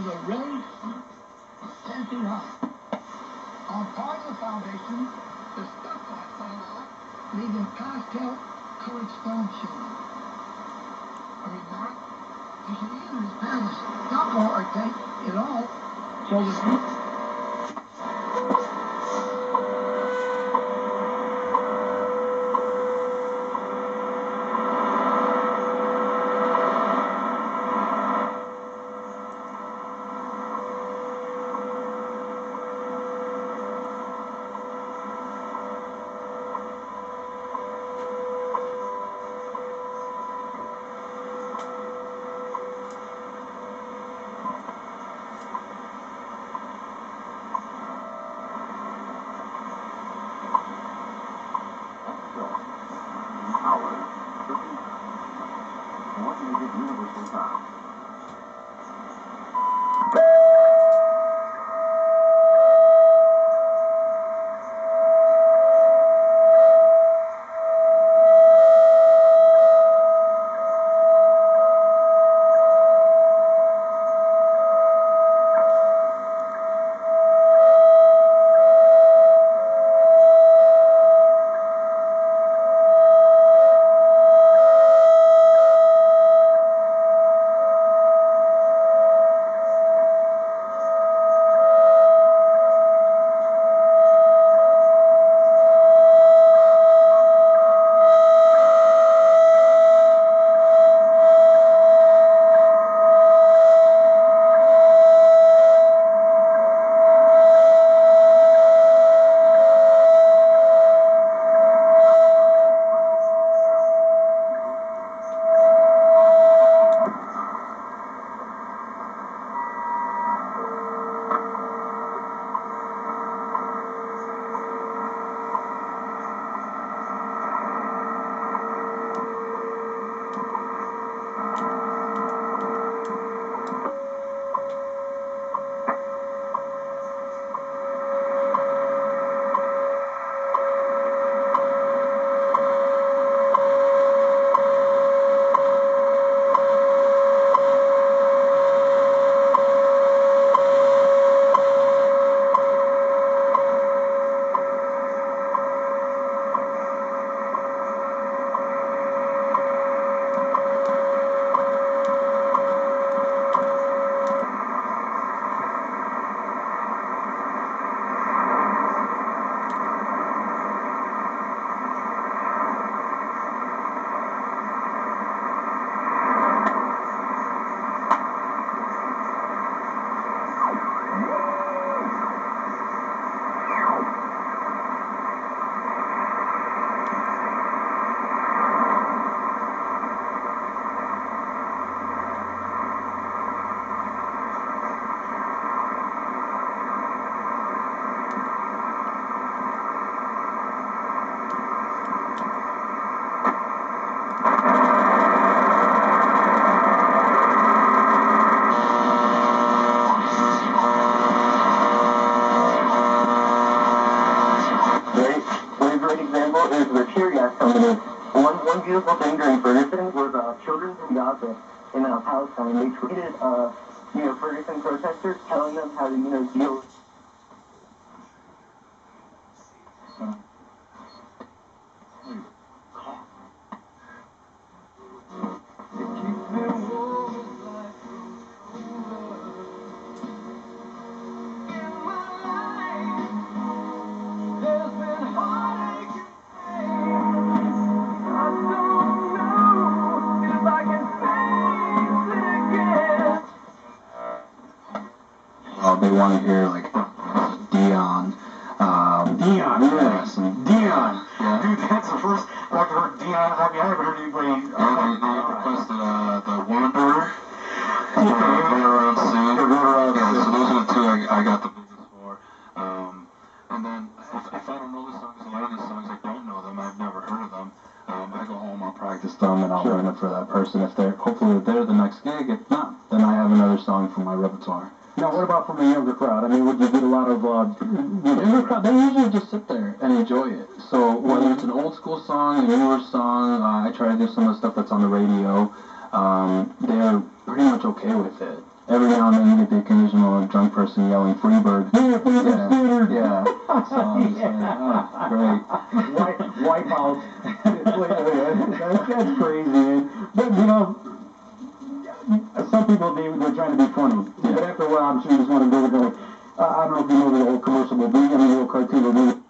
a raise 10 feet high. On part of the foundation, the stucco fell out, leaving pastel-colored stone showing. A remark, you should either repair the stucco or take it off so that universal time. Is the cheer gas company. One beautiful thing during Ferguson was children from Gaza in Palestine. They tweeted, Ferguson protesters telling them how to, deal. They want to hear, like, Dion. Dion, yes. Dion. Yeah. Dude, that's the first I've heard Dion. I mean, I haven't heard anybody. They requested the Wanderer. Okay. Run Around Soon. Yeah, Run Around Yeah, Soon. so those are the two I got the biggest for. And then, if I don't know the songs, a lot of these songs, I don't know them. I've never heard of them. I go home, I'll practice them, and I'll learn it for that person. Hopefully they're the next gig. If not, then I have another song from my repertoire. Now, what about from a younger crowd? I mean, would you get a lot of, younger crowd? They usually just sit there and enjoy it. So whether it's an old school song, a newer song, I try to do some of the stuff that's on the radio. They're pretty much okay with it. every now and then you get the occasional drunk person yelling "Freebird." Yeah, Freebird Scooter. Yeah. So I'm just like, oh, great. Wipe out. That's crazy, man. But, you know, some people, they're trying to be funny. Yeah. But after a while, I'm sure you just want to go with, like, I don't know if you know the old commercial, but the old cartoon,